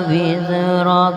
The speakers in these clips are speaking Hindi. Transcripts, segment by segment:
विज़रक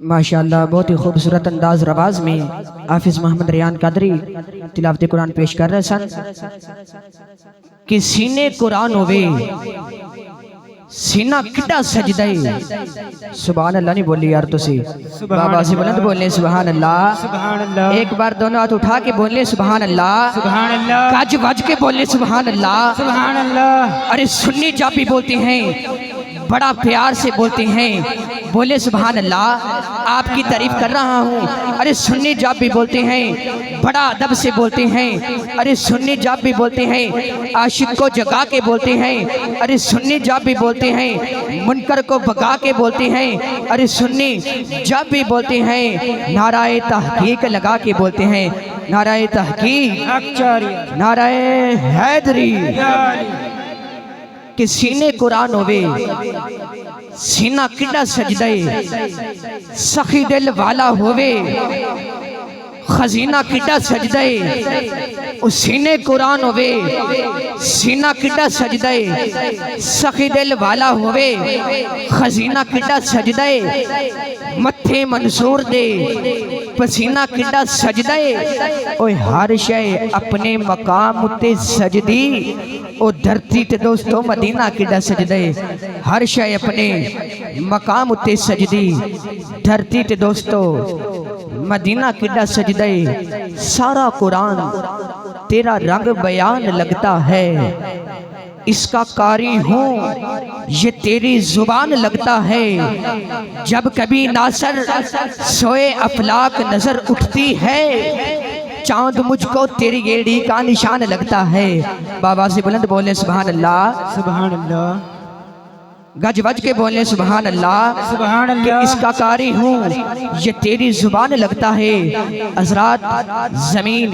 माशाअल्लाह बहुत ही खूबसूरत अंदाज रवाज में हाफिज मोहम्मद रियान कादरी तिलावत कुरान पेश कर रहे सन कि सीने कुरान होवे सीना कितना सजदा सुभान अल्लाह नहीं बोली यार तुसी बाबा से बुलंद बोले सुभान अल्लाह। एक बार दोनों हाथ उठा के बोले सुभान अल्लाह, गज वज के बोले सुभान अल्लाह। अरे सुन्नी जापी बोलते हैं, बड़ा प्यार से बोलते हैं, बोले सुभान अल्लाह। आपकी तारीफ कर रहा हूँ। अरे सुन्नी जाप भी बोलते हैं, बड़ा अदब से बोलते हैं। अरे सुन्नी जाप भी बोलते हैं, आशिक को जगा के बोलते हैं। अरे सुन्नी जाप भी बोलते हैं, मुनकर को भगा के बोलते हैं। अरे सुन्नी जाप भी बोलते हैं, नाराए तहकीक लगा के बोलते हैं। नाराए तहकीक, नाराए हैदरी। कि सीने कुरान होवे सीना कितना सजदा सखी दिल वाला होवे खजीना कितना सजदा उस सीने कुरान होवे सीना कितना सजदा सखी दिल वाला होवे खजीना कितना सजदा मथे मंसूर दे पसीना कितना सजदा ओए हर शय अपने मकाम उत्ते सजदी ओ धरती ते दोस्तों मदीना कितना सजदा हर शय अपने मकाम उत्ते सजदी धरती ते दोस्तों मदीना कितना सजदा सारा कुरान तेरा रंग बयान लगता है। इसका कारी हूँ ये तेरी जुबान लगता है। जब कभी नासर सोए अफलाक नजर उठती है चांद मुझको तेरी गेड़ी का निशान लगता है। बाबा से बुलंद बोले सुभान अल्लाह, सुभान अल्लाह। गज वज के बोले सुभान अल्लाह, सुभान अल्लाह। इसका कारी हूँ ये तेरी जुबान लगता है। हज़रात जमीन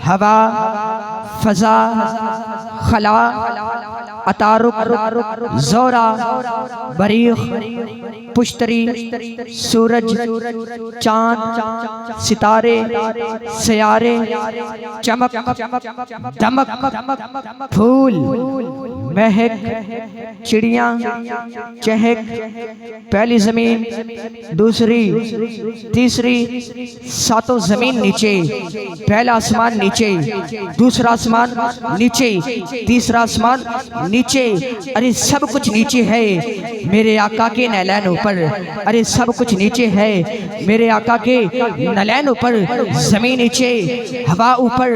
हवा फजा खला अतारुक ज़ोरा बरीख पुश्तरी सूरज चांद सितारे सयारे चमक दमक फूल महक चिड़िया चहक पहली जमीन दूसरी तीसरी सातों जमीन नीचे पहला आसमान नीचे दूसरा आसमान नीचे तीसरा आसमान नीचे। अरे सब कुछ नीचे है मेरे आका के नैलैन ऊपर। अरे सब कुछ नीचे है मेरे आका के नैलैन ऊपर। जमीन नीचे हवा ऊपर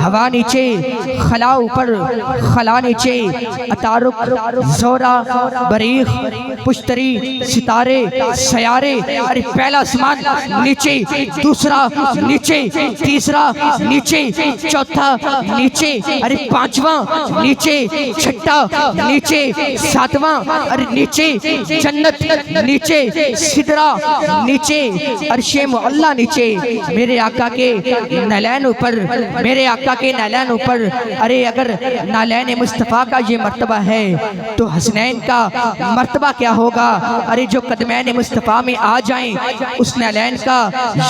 हवा नीचे खला ऊपर खला नीचे अतारुक ज़ोरा बरीख पुश्तरी सितारे सयारे। अरे पहला आसमान नीचे दूसरा नीचे तीसरा नीचे चौथा नीचे। अरे पांचवा नीचे छठा नीचे सातवां अरे नीचे जन्नत नीचे सिदरा नीचे अर्शे मुअल्ला नीचे मेरे आका के नैलैन ऊपर मेरे आका के नैलैन ऊपर। अरे अगर नालैन मुस्तफ़ा का ये मर्तबा है तो हसनैन का मर्तबा क्या होगा। अरे जो कदमैन मुस्तफ़ा में आ जाएं उस नैलैन का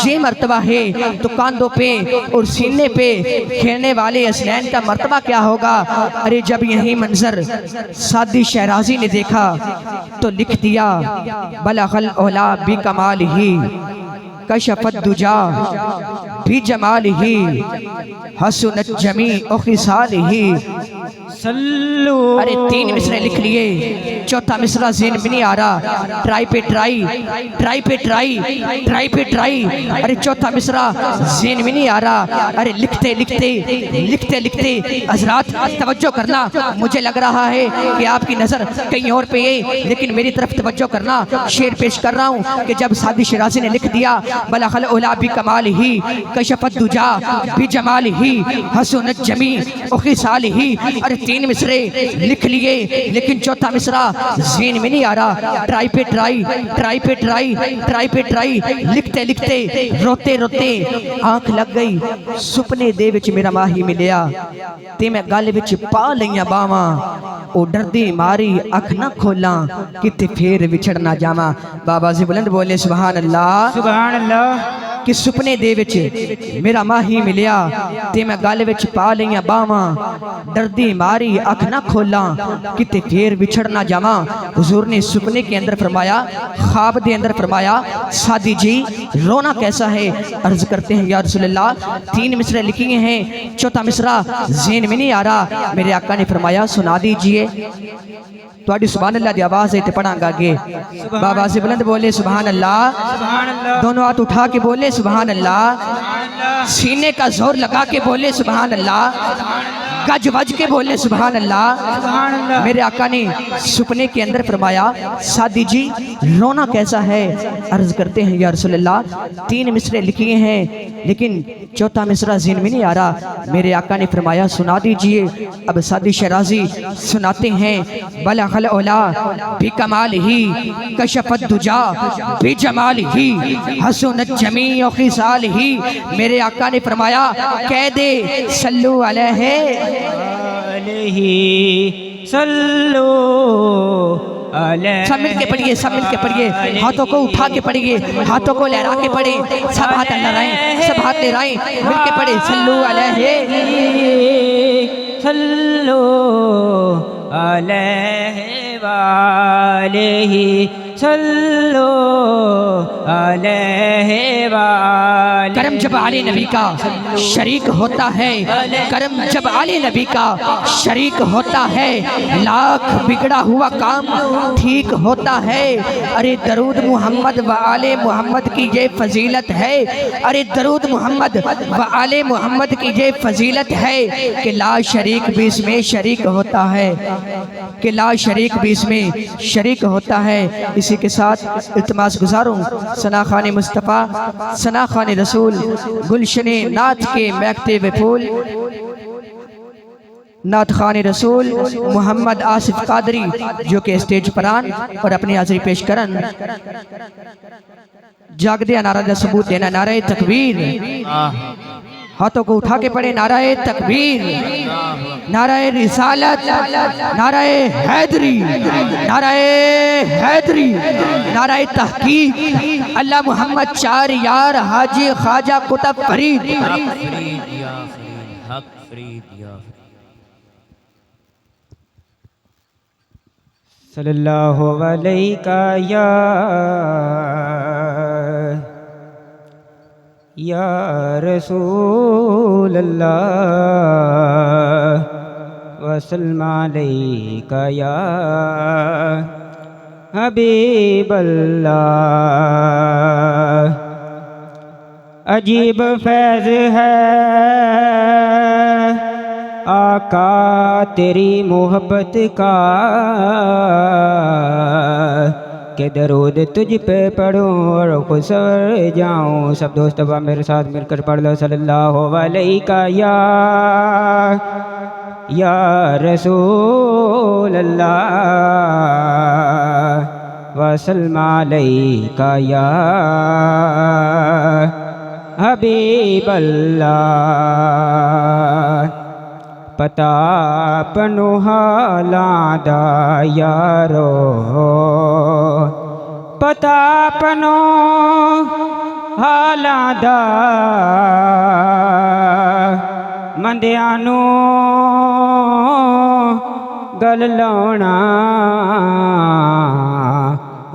ये मर्तबा है तो कांधों पे और सीने पे खेलने वाले हसनैन का मर्तबा क्या होगा। अरे जब यही मंजर सादी शहराजी ने देखा तो लिख दिया बलगल औला बि कमाल ही कशफत दुजा भी जमाल ही हसनत जमी खिसाल ही। सल्लू। अरे 3 मिसरे लिख लिए, चौथा मिसरा ज़हन में नहीं आ रहा। ट्राई पे ट्राई, ट्राई पे ट्राई, ट्राई पे ट्राई। अरे चौथा मिसरा ज़हन में नहीं आ रहा। अरे लिखते लिखते लिखते लिखते हजरात तवज्जो करना, मुझे लग रहा है कि आपकी नज़र कहीं और पे है, लेकिन मेरी तरफ तवज्जो करना। शेर पेश कर रहा हूँ कि जब सादी शिराज़ी ने लिख दिया बलखल उला भी कमाल ही कशफत दुजा भी जमाल ही हसनत जमी खिसाल ही। अरे 3 मिसरे लिख लिए, लेकिन चौथा मिसरा ज़हन में नहीं आ रहा। ट्राई पे ट्राई, ट्राई पे ट्राई, ट्राई पे ट्राई। लिखते लिखते रोते रोते आंख लग गई। सुपने दे विच मेरा माही मिलिया ते मैं गल विच पा लईयां बावां। ओ डरदी मारी अख ना खोला किते फेर विछड़ ना जावां। बाबा जी बुलंद बोले सुभान अल्लाह, सुभान अल्लाह। कि सुपने दे विच मेरा माही मिलिया ते मैं गल विच पा लईयां बावां। डरदी मारी अख ना खोला किते फेर विछड़ ना जावां। हुजूर ने सुपने के अंदर फरमाया, ख्वाब के अंदर फरमाया, सादी जी रोना कैसा है? अर्ज करते हैं या रसूलल्लाह 3 मिसरे लिखे हैं, चौथा मिसरा ज़हन में नहीं आ रहा। मेरे आका ने फरमाया सुना दीजिए। थोड़ी सुभान अल्लाह की आवाज़ है पढ़ांगा आगे। बाबा से बुलंद बोले सुभान अल्लाह, सुभान अल्लाह। दोनों हाथ उठा के बोले सुभान अल्लाह, सीने का जोर लगा के बोले सुभान अल्लाह, गज वज के बोले सुभान अल्लाह। मेरे आका ने सुपने के अंदर फरमाया, सादी जी रोना कैसा है? अर्ज करते हैं या रसूल अल्लाह 3 मिसरे लिखे हैं, लेकिन चौथा मिसरा ज़हन में नहीं आ रहा। मेरे आका ने फरमाया सुना दीजिए। अब सादी शराजी सुनाते हैं, बलखल औला भी कमाल ही कशफत दुजा भी जमाल ही हसनत जमी खिसाल ही। मेरे आका ने फरमाया कह दे सल्लू अलैहि सल्लू अलैहि। सब मिल के पढ़िए, सब मिल के पढ़िए, हाथों को उठा के पढ़िए, हाथों को लहरा के पढ़े, सब हाथ लहराएं, सब हाथ लहराएं, मिल के पढ़े सल्लू अलैहि सल्लू अलैहि वालेहि सल्लू अलैहि वालेहि। करम जब आले नबी का शरीक होता है, करम जब आले नबी का शरीक होता है, लाख बिगड़ा हुआ काम ठीक होता है। अरे दरूद मोहम्मद व आले मोहम्मद की ये फजीलत है। अरे दरूद मोहम्मद व आले मोहम्मद की ये फजीलत है कि ला शरीक भी इसमें शरीक होता है, कि ला शरीक भी इसमें शरीक होता है। इसी के साथ इल्तिमास गुजारूं सना खान मुस्तफ़ा, सना खान रसूल, गुलशने नाथ के महकते हुए फूल, नाथ खान रसूल मोहम्मद आसिफ कादरी जो के स्टेज पर आन और अपनी हाजिरी पेश करन। जागदे नारा का सबूत देना, नारे तकबीर, हाथों को उठा के पढ़े नाराए तकबीर, नाराए रिसालत, नाराए हैदरी, नाराए हैदरी, नाराए तहकीक। अल्लाह मोहम्मद 4 यार हाजी ख्वाजा कुतुब फरीद। सल्लल्लाहु अलैहि या रसूल अल्लाह वसल्लम अलैका या हबीब अल्लाह। अजीब फैज़ है आका तेरी मोहब्बत का, के दरूद तुझ पे पढ़ूं और खुश जाऊं। सब दोस्त अब मेरे साथ मिलकर पढ़ लो सल्लल्लाहु अलैहि या रसूल अल्लाह वसल्लम अलैका या हबीब अल्लाह। पता पनो हालादा यारो, पता पनो हालादा मंदियानू गल लाउणा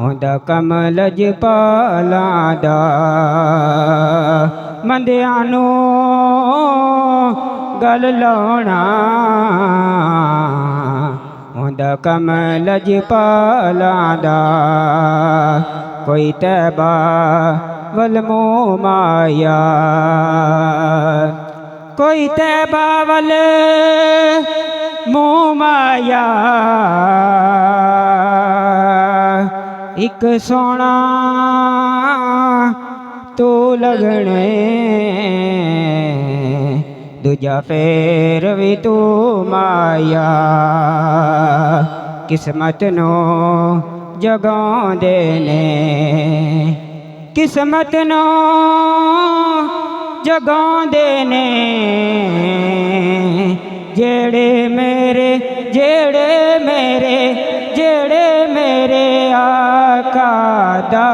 हुंदा कम लजपालां दा। मंदियां नू गल लाउणा हुंदा कम लजपालां दा कोई तैबा वल मोह माया कोई तैबा वल मोह माया एक सोना तू लगने दूजा फेर भी तू माया किस्मत नो जगांदे ने किस्मत नो जगांदे ने जेड़े मेरे आका दा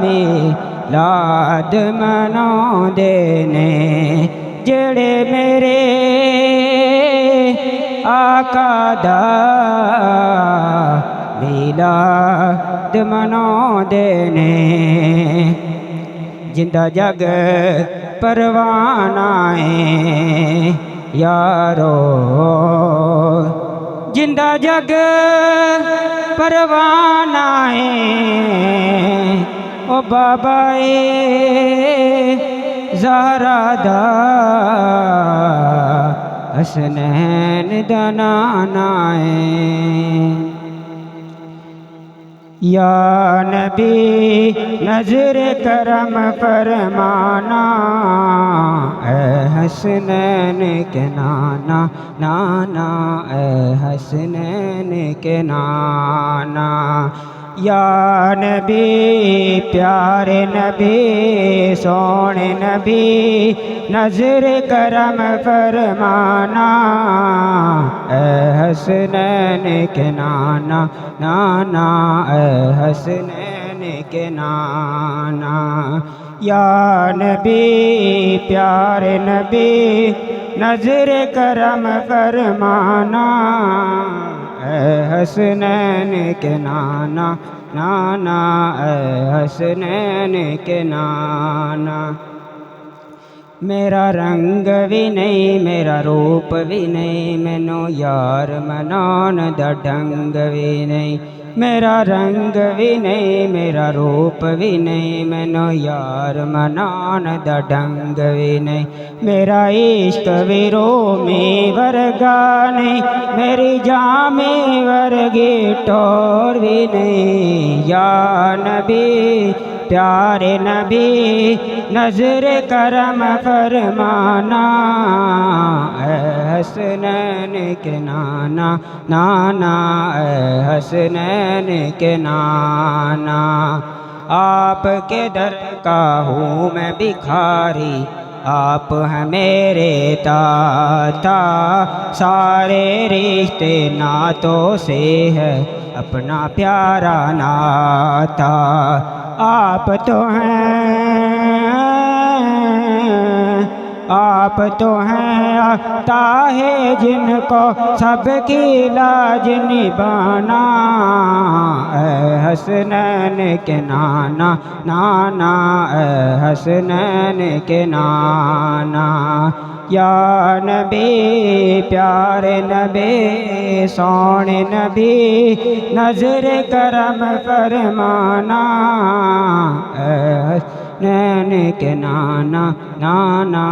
मिलाद मनाउंदे ने जेड़े मेरे आका दा मिलाद मनाउंदे ने जिंदा जग परवाना है यारो जिंदा जग परवाना है ओ बाबा ज़हरा दा हसनैन दा नाना है या नबी नजर करम फरमाना ए हसनैन के नाना नाना ए हसनैन के नाना या नबी प्यारे नबी सोने नबी नजर करम फरमाना ए हसनैन के नाना नाना ए हसनैन के नाना या नबी प्यारे नबी नजर करम फरमाना ए हसनैन के नाना नाना ए हसनैन के नाना मेरा रंग भी नहीं मेरा रूप भी नहीं मैनू यार मनाउण दा ढंग भी नहीं मेरा रंग भी नहीं मेरा रूप भी नहीं मैनू यार मनाउण दा ढंग भी नहीं मेरा इश्क भी रोमी वर्गा नहीं मेरी जामी वर्गी टोर भी नहीं या नबी प्यारे नबी नजर करम फरमाना ए हसनैन के नाना नाना ए हसनैन के नाना आपके दर का हूँ मैं भिखारी आप हैं मेरे ताता सारे रिश्ते नातों से है अपना प्यारा नाता आप तो हैं आता है जिनको सबकी लाज निभाना ए हसनैन के नाना नाना ए हसनैन के नाना या नबी प्यारे नबी सोने नबी नजर करम फरमाना हसनैन के नाना नाना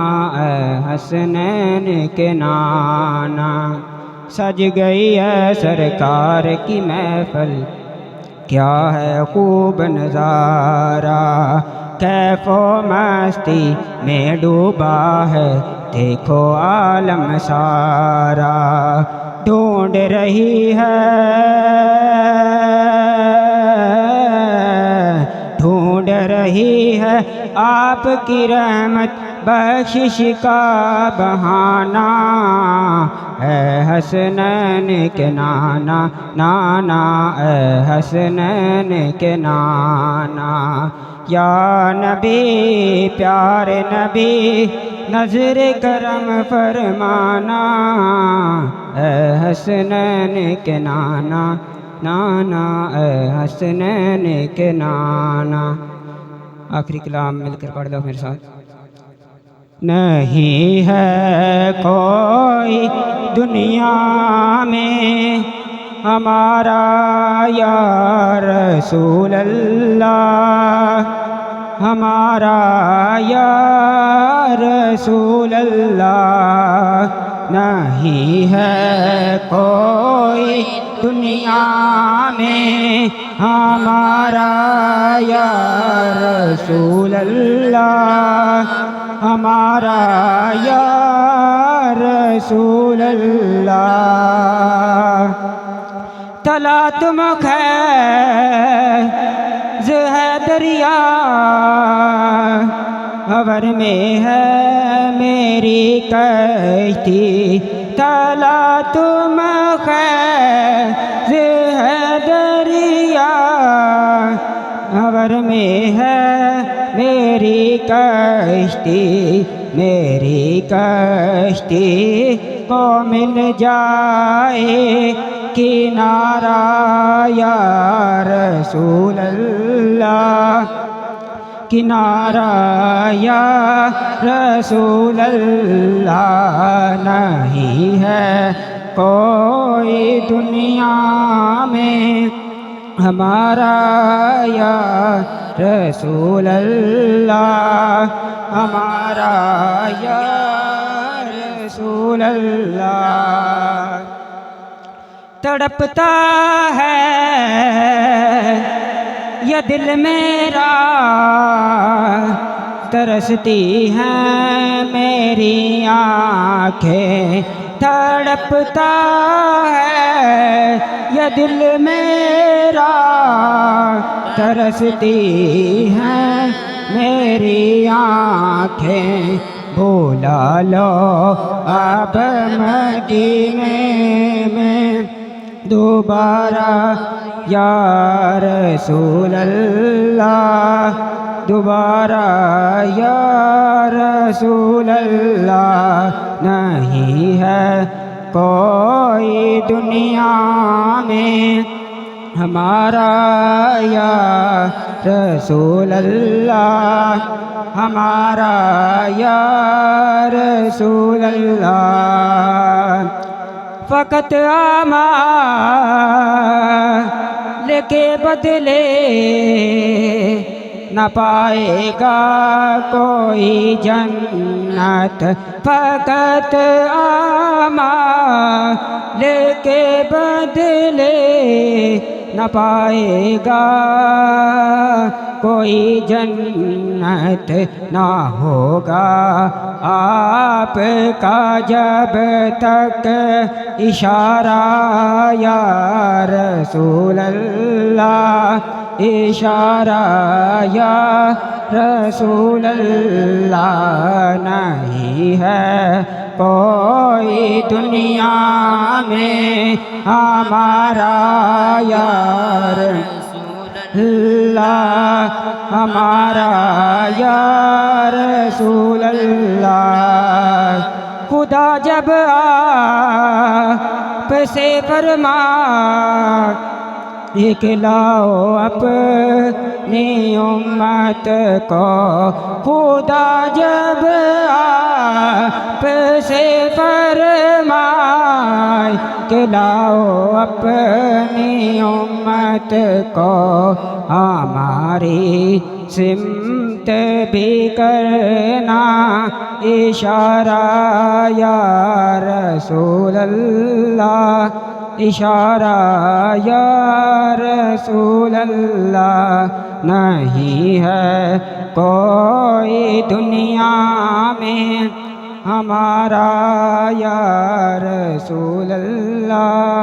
हसनैन के नाना सज गई है सरकार की महफिल क्या है खूब नज़ारा कैफो मस्ती में डूबा है देखो आलम सारा ढूंढ रही है आपकी रहमत बख्शिश का बहाना है हसनैन के नाना नाना है हसनैन के नाना या नबी प्यारे नबी नजर करम फरमाना है हसनैन के नाना नाना है हसनैन के नाना। आखिरी कलाम मिलकर पढ़ लो मेरे साथ। नहीं है कोई दुनिया में हमारा या रसूल अल्लाह, हमारा या रसूल अल्लाह। नहीं है कोई दुनिया में हमारा या रसूल अल्लाह, हमारा या रसूल अल्लाह। तला तुम खैज़ है दरिया, अवर में है मेरी कश्ती। तला तुम खैज़ है दरिया, अवर में है मेरी कश्ती। मेरी कश्ती को मिल जाए किनारा या रसूल अल्लाह, किनारा या रसूल अल्लाह। नहीं है कोई दुनिया में हमारा या रसूल अल्लाह, हमारा या रसूल अल्लाह। तड़पता है ये दिल मेरा, तरसती हैं मेरी आँखें। तड़पता है ये दिल मेरा, तरसती हैं मेरी आँखें। भुला लो अब मदीने में दोबारा या रसूल अल्लाह, दोबारा या रसूल अल्लाह। नहीं है कोई दुनिया में हमारा या रसूल अल्लाह, हमारा या रसूल अल्लाह। फ़कत आमा लेके बदले न पाएगा कोई जन्नत। फ़कत आमा लेके बदले न पाएगा कोई जन्नत। ना होगा आपका जब तक इशारा या रसूल अल्लाह, इशारा या रसूल अल्लाह। नहीं है कोई दुनिया में हमारा या रसूल अल्लाह, हमारा या रसूल अल्लाह। खुदा जब आप से फरमा इकलाओ अपनी उम्मत को। खुदा जब आप से फरमाए इकलाओ अपनी उम्मत को। हमारी सिमत भी करना इशारा या रसूल अल्लाह, इशारा या रसूल अल्लाह। नहीं है कोई दुनिया में हमारा या रसूल अल्लाह,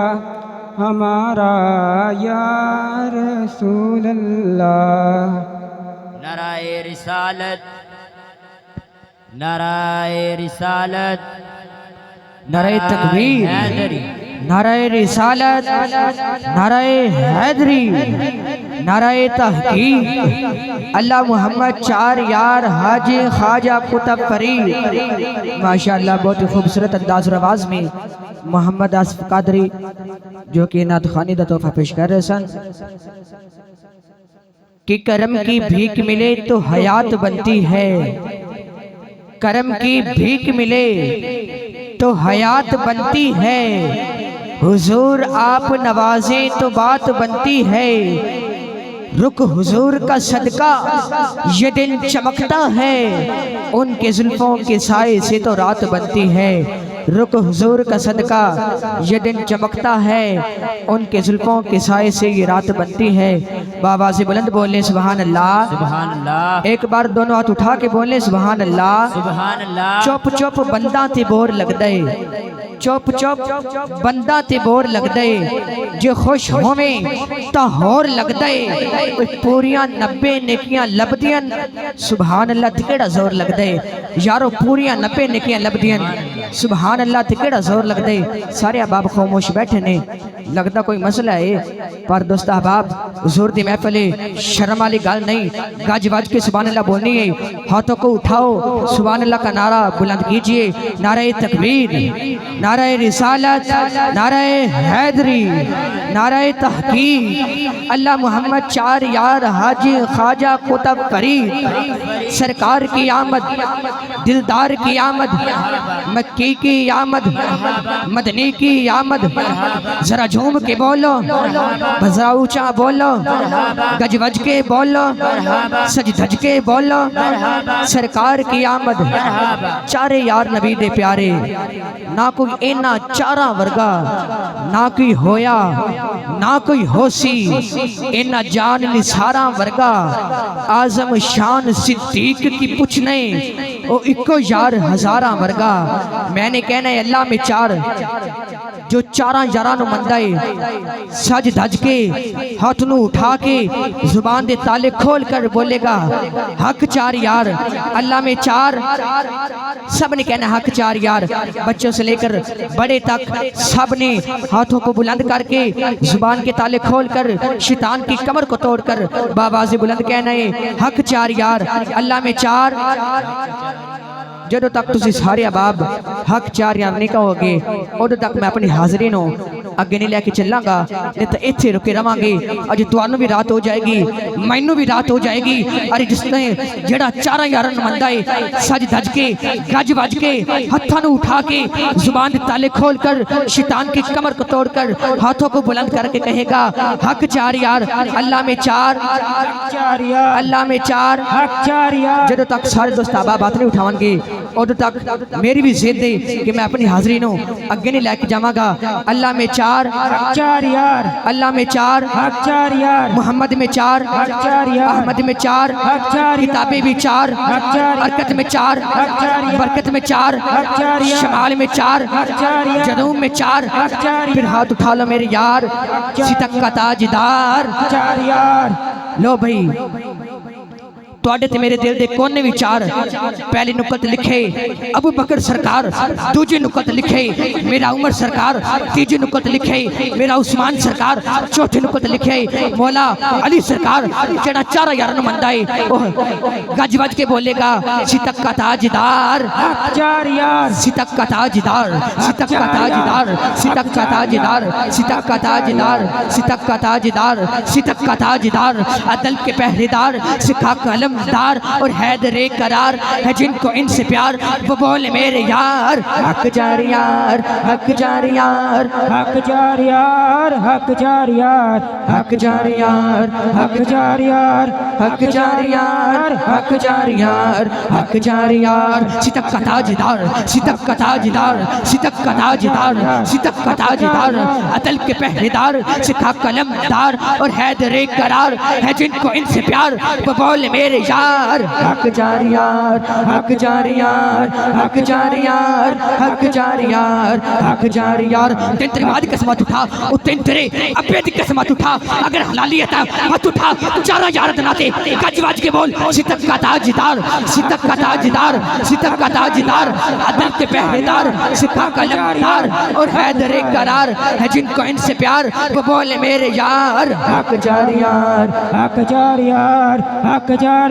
हमारा या रसूल अल्लाह। नाराए रिसालत, नाराए रिसालत, नारे तकबीर, हैदरी, नारे रिसालत, नारे हैदरी, नारे तहकीक। अल्लाह मोहम्मद चार यार हाजी ख्वाजा कुतुब फरीद। माशाअल्लाह बहुत ही खूबसूरत अंदाज और आवाज़ में मोहम्मद आसिफ कादरी जो कि नात ख़ानी दा तोहफा पेश कर रहे सन कि करम की भीख मिले तो हयात बनती है, करम की भीख मिले तो हयात बनती है, हुजूर आप नवाजें तो बात बनती है। रुक हुजूर का सदका ये दिन चमकता है, उनके जुल्फों के साए से तो रात बनती है। रुक हुजूर का सदका ये दिन चमकता है, उनके जुल्फों के साए से ये रात बनती है। बाबा से बुलंद बोले सुभान अल्लाह, सुभान अल्लाह, एक बार दोनों हाथ उठा के बोले सुभान अल्लाह। सुभान अल्लाह। चुप चुप बंदा ते बोर लग दे, चुप चुप बंदा ते बोर लग दे, जो खुश होवें ता होर लग दे, पूरियां 90 नेकियां लभदियां। सुभान अल्लाह ते केड़ा जोर लग दे यारो, पूरियां 90 नेकियां लभदियां। सुभान अल्लाह ते केड़ा जोर लग दे। सारे अहबाब खामोश बैठे ने, लगता कोई मसला है, पर दोस्त अहबाब हुजूर दी महफिल है, शर्म वाली गल नहीं। गज वज के सुभान अल्लाह बोलनी है, हाथों को उठाओ, सुभान अल्लाह का नारा बुलंद कीजिए। नारे तकबीर, नारे रिसालत, नारे हैदरी, नारे तहकीक। अल्लाह मोहम्मद चार यार हाजी ख्वाजा कुतुब फरीद सरकार की आमद, दिलदार की आमद, मक्की की आमद, मदनी की आमद। जरा झूम के बोलो, जरा ऊंचा बोलो, गज वज के बोलो, सज धज के बोलो, सरकार की आमद। चारे यार नबी दे प्यारे, ना कोई इना चारा वर्गा ना कोई होया ना कोई होसी, इना जान निसारा वर्गा आजम शान सिद्दीक की पुछने ओ इको यार हजारा वर्गा। मैंने कहना है अल्लाह में चार, जो चारा यारा नु मंदा है, सज धज के हाथ नु उठा के जुबान दे ताले खोल कर बोलेगा हक चार यार। अल्लाह में चार, सब ने कहना हक चार यार, बच्चों से लेकर बड़े तक सब ने हाथों को बुलंद करके जुबान के ताले खोल कर शैतान की कमर को तोड़कर बाबाजी बुलंद कहना है हक चार यार। अल्लाह में चार, जदों तक तुसी सारे अहबाब हक चार यार नहीं कहोगे उदों तक मैं अपनी हाजिरी नो अगे नहीं लैके चलांगा, नहीं तो इत्थे रुके रवांगे। अज तुहानू भी रात हो जाएगी, मैनू भी रात हो जाएगी। अरे जिसने जेड़ा चारा यारां नूं मनदा है, सज धज के गज वज के हत्थां नूं उठा के जुबान दे ताले खोल कर शैतान की कमर को तोड़कर हाथों को बुलंद करके कहेगा हक चार यार। अल्लाह में चार, अल्लाह में चार, हक चार यार। जदों तक सारे दोस्त अहबाब हाथ नहीं उठावणगे उदों तक मेरी भी जिद है कि मैं अपनी हाजिरी नूं अगे नहीं लैके जावांगा। अल्लाह में चार, हक चार यार। अल्लाह में चार, हक चार यार। मोहम्मद में चार, हक चार यार। अहमद में चार, हक चार। किताबें भी चार, हक चार। बरकत में चार, हक चार। बरकत में चार, हक चार। शमाल में चार, हक चार। जनूब में चार, हक चार। फिर हाथ उठा लो मेरे यार, सितक का ताजदार चार यार। लो भाई तुहाडे ते मेरे दिल दे कोने भी चार। पहली नुकत लिखे अबू बकर सरकार, दूजी नुकत लिखे मेरा उमर सरकार, तीजी नुकत लिखे मेरा उस्मान सरकार, चौथी नुकत लिखे मौला अली सरकार। जेड़ा चारा यार नूं मनदा है ओह गज वज के बोलेगा सितक का ताजदार चार यार। सितक का ताजदार, सितक का ताजदार, सितक का ताजदार, सितक का ताजदार, सितक का ताजदार, सितक का ताजदार, अदल के पहरेदार, सिखा कलम दार और हैदरे करार है जिनको इनसे प्यार, वो बोले मेरे यार हक जार यार, हक जार यार, हक जार यार, हक जार यार, हक जार यार, हक जार यार, हक जार यार, हक जार यार, हक जार यार। सितक का ताजदार, सितक का ताजदार, सितक का ताजदार, सितक का ताजदार, अदल के पहरेदार, सिखा कलम दार और हैदरे करार है जिनको इनसे प्यार, वो बोले मेरे यार हक जार यार, हक जार यार, हक जार यार, हक जार यार, हक जार यार। तेन तेरी मां दी कसम उठा, ओ तेन तेरे अब्बे दी कसम उठा, अगर हलालियत है हाथ उठा चारा यार दनाते गज वज के बोल सितक का ताजदार, सितक का ताजदार, सितक का ताजदार, अदल के पहरेदार, सिखा कलमदार और हैदरे करार है जिनको इनसे प्यार, वो बोले मेरे यार हक जार यार, हक जार यार, हक जार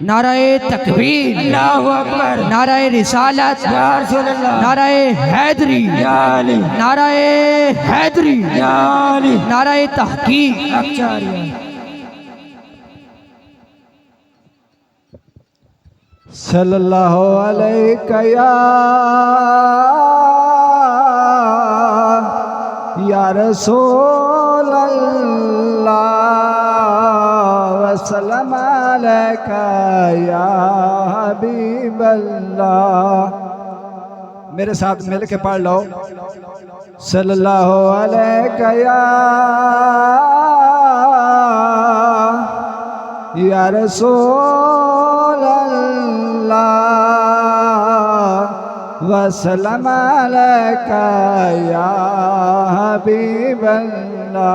नाराए तकबीर, अल्लाहु अकबर, नाराए रिसालत, या रसूल अल्लाह, नाराए हैदरी, या अली, नाराए हैदरी, या अली, नाराए तहकीक। आचार्य सल्लल्लाहु अलैहि या रसूल अल्लाह वसल्लम अलैका या हबीब अल्लाह। मेरे साथ मिल के पढ़ लो, सल्लल्लाहु अलैहि या रसूल वसल्लम अलैका या हबीब अल्लाह।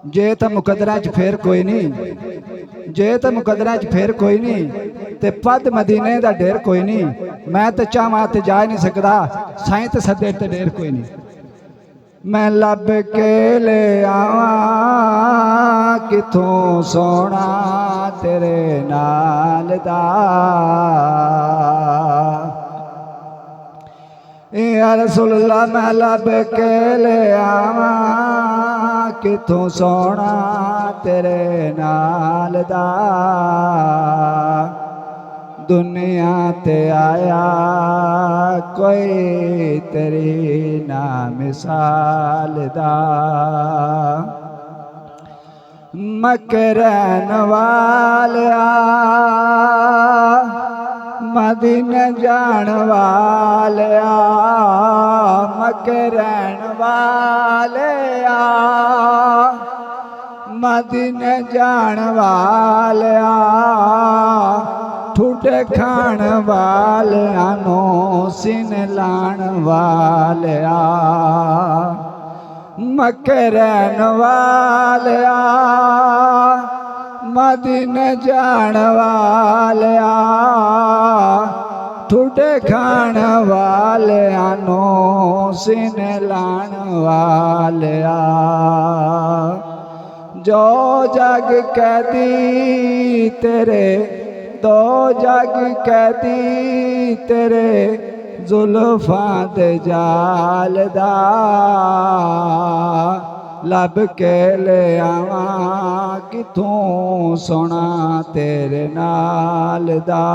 जे तो मुकदरा च फेर कोई नहीं, जे तो मुकदरा च फेर कोई नहीं, ते पद मदीने दा ढेर कोई नहीं। मैं तो चाहवां ते जा नहीं सकदा, साईं ते सदे ते ढेर कोई नहीं। मैं लब के ले आवां किथों सोना तेरे नाल दा, या रसूल अल्लाह मैं लब के ले आवां किथों सोना तेरे नाल दा। दुनिया ते आया कोई तेरी ना मिसाल दा, मकरन वालिया मदीना जान वालिया, मकरन वालिया मदीना जान वालिया, ठुटे खान वालिया नो सिन लान वालिया, मकरन वालिया मदीना जान वालिया, ठुटे खान वालिया नो सिन लान वालिया। जो जग कहती तेरे, दो जग कहती तेरे जुल्फां दे जाल दा, लब के ले आवां किथों सोना तेरे नाल दा।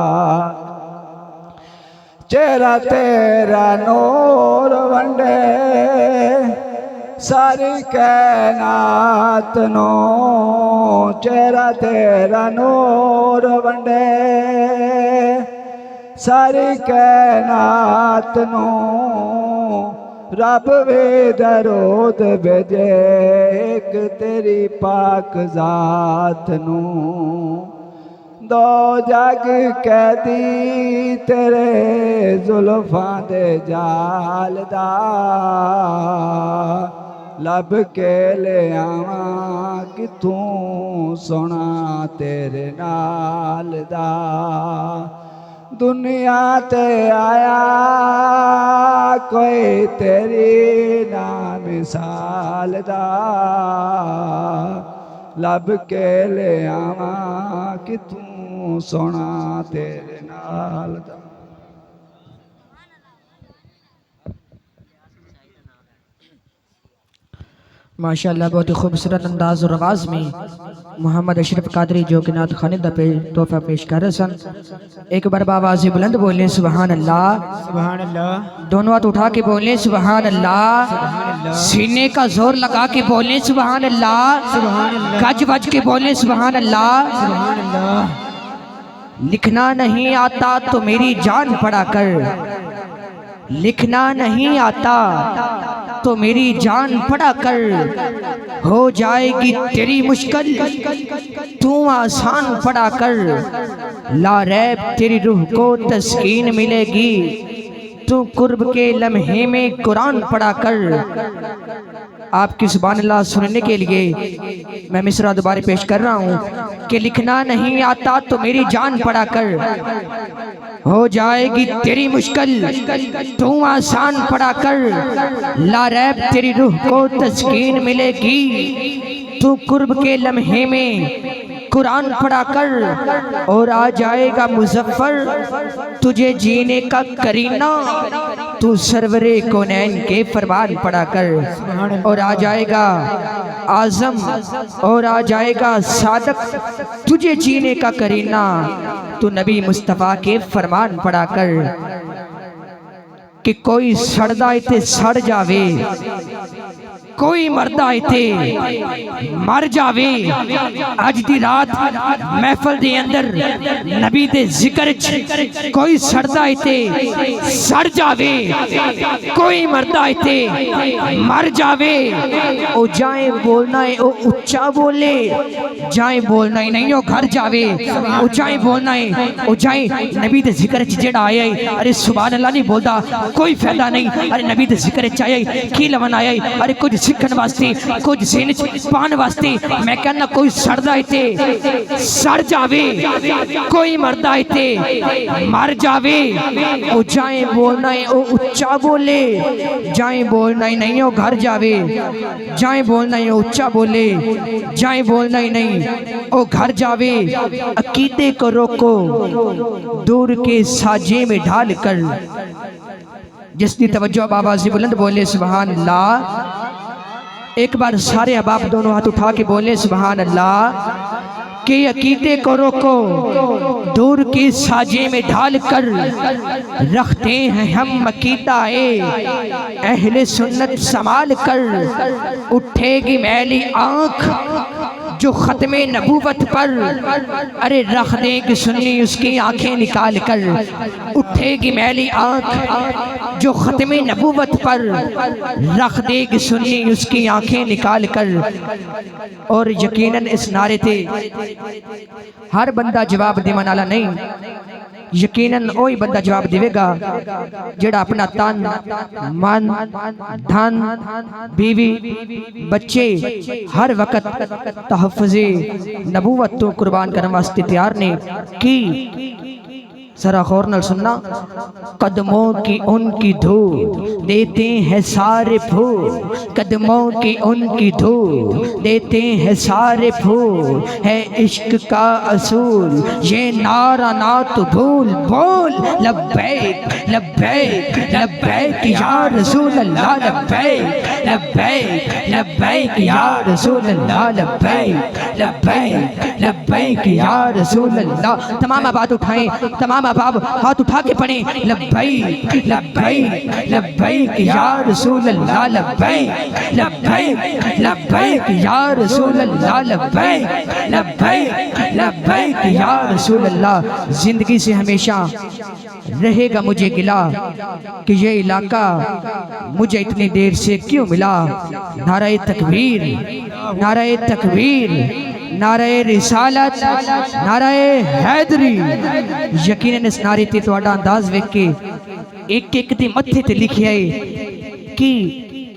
चेहरा तेरा नूर वंडे सारी कैनात नो, चेहरा तेरा नूर वंडे सारी कैनात नो, रब वे दरूद भेजे एक तेरी पाक जात नू। दो जग कहती तेरे जुल्फां दे जाल दा, लब के ले आवां किथों सोना तेरे नाल दा। दुनिया ते आया कोई तेरी ना मिसाल दा, लब के ले आवां किथों सोना तेरे नाल दा। माशाअल्लाह बहुत ही खूबसूरत अंदाज और आवाज़ में मोहम्मद अशरफ कादरी जो कि नात खानिदा पे तोहफा पेश कर रहे सन। एक बार आवाज़ बुलंद बोलें सुबहान अल्लाह, सुभान अल्लाह, दोनों हाथ उठा के बोलें सुबहान अल्लाह, सीने का जोर लगा के बोलें सुबहान अल्लाह, गज बज के बोलें सुबहान अल्लाह। सुभान अल्लाह। लिखना नहीं आता तो मेरी जान पढ़ा कर, लिखना नहीं आता तो मेरी जान पढ़ा कर, हो जाएगी तेरी मुश्किल तू आसान पढ़ा कर, ला रैब तेरी रूह को तस्कीन मिलेगी तू कुर्ब के लम्हे में कुरान पढ़ा कर। आपकी सुभान अल्लाह सुनने के लिए मैं मिसरा दोबारा पेश कर रहा हूँ कि लिखना नहीं आता तो मेरी जान पढ़ा कर, हो जाएगी तेरी मुश्किल तू आसान पढ़ा कर, ला रैब तेरी रूह को तस्कीन मिलेगी तू कुर्ब के लम्हे में कुरान पढ़ा कर और आ जाएगा मुजफ्फर तुझे जीने का करीना। तू सरवरे कौनैन के फरमान पढ़ा कर और आ जाएगा आजम और आ जाएगा सादक तुझे जीने का करीना। तू नबी मुस्तफ़ा के फरमान पढ़ा कर कि कोई सड़दा इते सड़ जावे, कोई मरदा इते मर जावे। अज दी रात महफल दे अंदर नबी दे जिक्र च कोई सड़दा इते सड़ जावे, कोई मरदा इते मर जावे। ओ जाए बोलना है ओ उच्चा बोले, जाए बोलना ही नहीं ओ घर जावे। ओ जाए बोलना है ओ जाए नबी दे जिक्र च जेड़ा आया है, अरे सुभान अल्लाह नहीं बोलदा कोई फायदा नहीं। अरे नबी दे जिक्र च आया है की लवन आया है, अरे कुछ सीखन वास्ते कुछ सीन च पान वास्ते। मैं कहना कोई सड़दा इते सड़ जावे, कोई मरदा इते मर जावे। ओ जाए बोलना है ओ उच्चा बोले, जाए बोलना ही नहीं ओ घर जावे। जाए बोलना ही उच्चा बोले, जाए बोलना ही नहीं ओ घर जावे। अकीदे को रोको दूर के साजे में ढाल कर, जिसकी तवज्जो बाबा जी बुलंद बोले सुभान अल्लाह। एक बार सारे अहबाब दोनों हाथ उठा के बोले सुभान अल्लाह। कि अकीदे को रोको दूर की साजे में ढाल कर, रखते हैं हम अकीदाए अहले सुन्नत संभाल कर। उठेगी मैली आंख जो खत्मे नबूवत पर, अरे रख देगी सुन्नी उसकी आंखें निकाल कर। उठेगी मैली आंख जो खत्मे नबूवत पर, रख देगी सुन्नी उसकी आंखें निकाल कर। और यकीनन इस नारे थे हर बंदा जवाब देने वाला नहीं, यकीनन वही बंदा जवाब देगा जेड़ा अपना तन मन धन बीवी बच्चे हर वक्त तहफ़्फ़ुज़े नबूवत तो कुर्बान करने वास्ते तैयार ने की। सरा गौर नाल सुनना। कदमों की उनकी धूल देते हैं सारे फूल, कदमों की उनकी धूल देते हैं सारे फूल। है इश्क का असूल ये नारा ना तो भूल, बोल लब्बैक लब्बैक लब्बैक या रसूल अल्लाह, लब्बैक लब्बैक लब्बैक या रसूल अल्लाह, लब्बैक लब्बैक लब्बैक या रसूल अल्लाह। तमाम बात उठाएं, तमाम बाब हाथ उठा के पढ़े लब्बैक लब्बैक लब्बैक या रसूल अल्लाह, लब्बैक लब्बैक लब्बैक या रसूल अल्लाह, लब्बैक लब्बैक लब्बैक या रसूल अल्लाह। जिंदगी से हमेशा रहेगा मुझे गिला कि ये इलाका मुझे इतनी देर से क्यों मिला। नारे तकबीर, नारे तकबीर, नारे रिसालत, नारे हैदरी। यकीनन इस नारे ते तुहाडा अंदाज वेख के एक एक दे मत्थे ते लिखिया है कि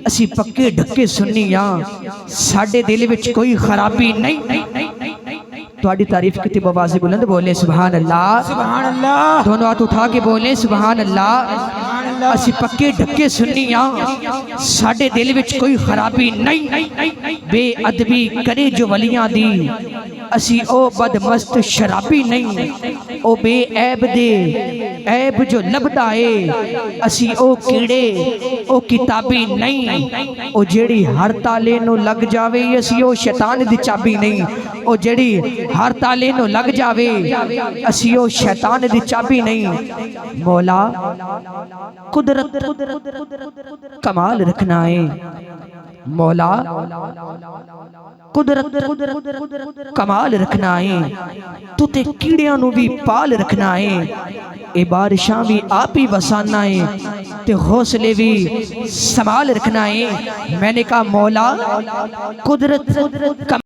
असी पक्के ढक्के सुन्नी हां, साडे दिल विच कोई खराबी नहीं। तुहाडी तारीफ की आवाज़ बुलंद बोले सुभान अल्लाह, सुभान अल्लाह। दोनों हाथ उठा के बोले सुभान अल्लाह। असी पक्के ढक्के सुन्नी हां, साडे दिल विच कोई खराबी नहीं। बेअदबी करे जो वलियां दी, असी ओ बदमस्त शराबी नहीं। ओ बेऐब दे ऐब जो लभदा है, असी ओ कीड़े ओ किताबी नहीं। ओ जेड़ी हर ताले नु लग जावे, असी ओ शैतान दी चाबी नहीं। ओ जेड़ी हर ताले नु लग जावे, असी ओ शैतान दी चाबी नहीं। मौला कुदरत कमाल रखना है, मौला कुदरत कमाल रखना है। तू ते कीड़ियां नु भी पाल रखना है, ए बारिशां भी आप ही वसाना है, ते हौसले भी संभाल रखना है। मैंने कहा मौला कुदरत